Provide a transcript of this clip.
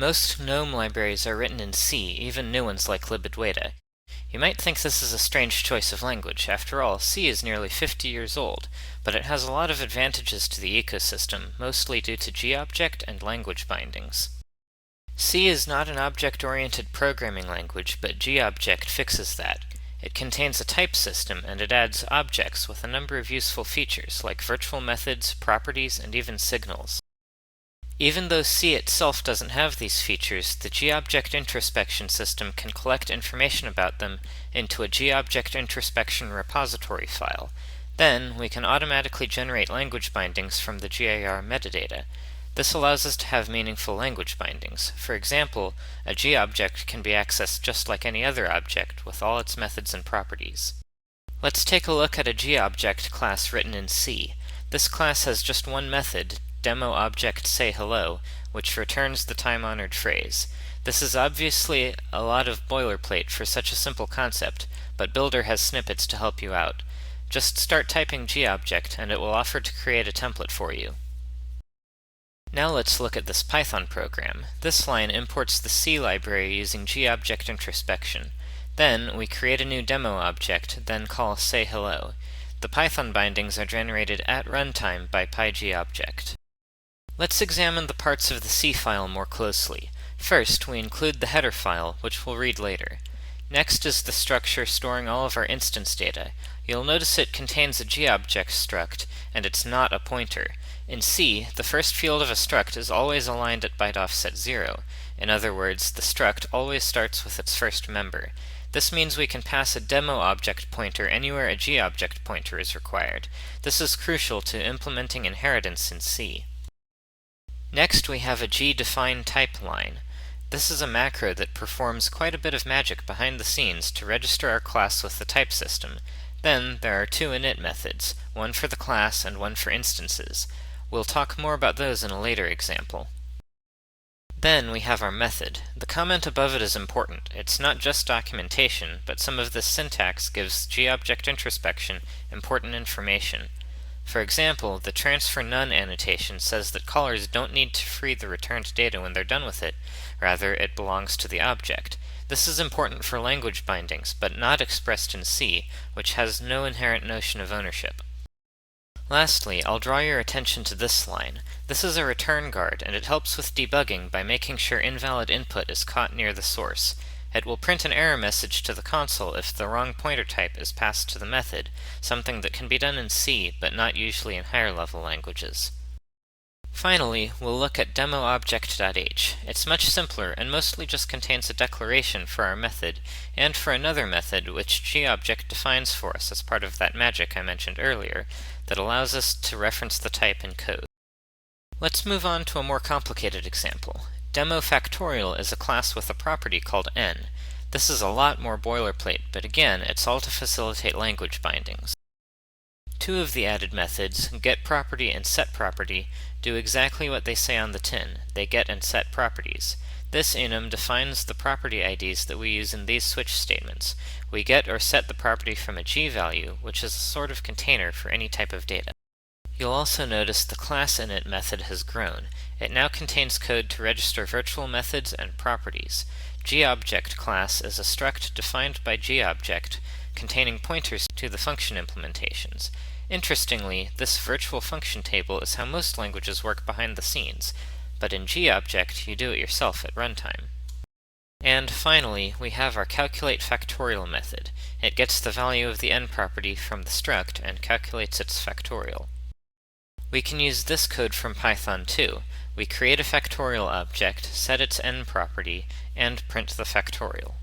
Most GNOME libraries are written in C, even new ones like libadwaita. You might think this is a strange choice of language. After all, C is nearly 50 years old, but it has a lot of advantages to the ecosystem, mostly due to GObject and language bindings. C is not an object-oriented programming language, but GObject fixes that. It contains a type system, and it adds objects with a number of useful features, like virtual methods, properties, and even signals. Even though C itself doesn't have these features, the GObject Introspection system can collect information about them into a GObject Introspection repository file. Then, we can automatically generate language bindings from the GIR metadata. This allows us to have meaningful language bindings. For example, a GObject can be accessed just like any other object, with all its methods and properties. Let's take a look at a GObject class written in C. This class has just one method, GObject_sayHello, which returns the time-honored phrase. This is obviously a lot of boilerplate for such a simple concept, but Builder has snippets to help you out. Just start typing GObject and it will offer to create a template for you. Now let's look at this Python program. This line imports the C library using GObject Introspection. Then we create a new demo object, then call sayHello. The Python bindings are generated at runtime by PyGObject. Let's examine the parts of the C file more closely. First, we include the header file, which we'll read later. Next is the structure storing all of our instance data. You'll notice it contains a GObject struct, and it's not a pointer. In C, the first field of a struct is always aligned at byte offset 0. In other words, the struct always starts with its first member. This means we can pass a demo object pointer anywhere a GObject pointer is required. This is crucial to implementing inheritance in C. Next, we have a gDefineType line. This is a macro that performs quite a bit of magic behind the scenes to register our class with the type system. Then, there are two init methods, one for the class and one for instances. We'll talk more about those in a later example. Then we have our method. The comment above it is important. It's not just documentation, but some of this syntax gives GObject Introspection important information. For example, the transfer none annotation says that callers don't need to free the returned data when they're done with it. Rather, it belongs to the object. This is important for language bindings, but not expressed in C, which has no inherent notion of ownership. Lastly, I'll draw your attention to this line. This is a return guard, and it helps with debugging by making sure invalid input is caught near the source. It will print an error message to the console if the wrong pointer type is passed to the method, something that can be done in C, but not usually in higher-level languages. Finally, we'll look at demoobject.h. It's much simpler and mostly just contains a declaration for our method, and for another method which GObject defines for us as part of that magic I mentioned earlier, that allows us to reference the type in code. Let's move on to a more complicated example. DemoFactorial is a class with a property called n. This is a lot more boilerplate, but again, it's all to facilitate language bindings. Two of the added methods, getProperty and setProperty, do exactly what they say on the tin. They get and set properties. This enum defines the property IDs that we use in these switch statements. We get or set the property from a G value, which is a sort of container for any type of data. You'll also notice the classInit method has grown. It now contains code to register virtual methods and properties. GObject class is a struct defined by GObject containing pointers to the function implementations. Interestingly, this virtual function table is how most languages work behind the scenes, but in GObject you do it yourself at runtime. And finally, we have our calculateFactorial method. It gets the value of the n property from the struct and calculates its factorial. We can use this code from Python too. We create a factorial object, set its n property, and print the factorial.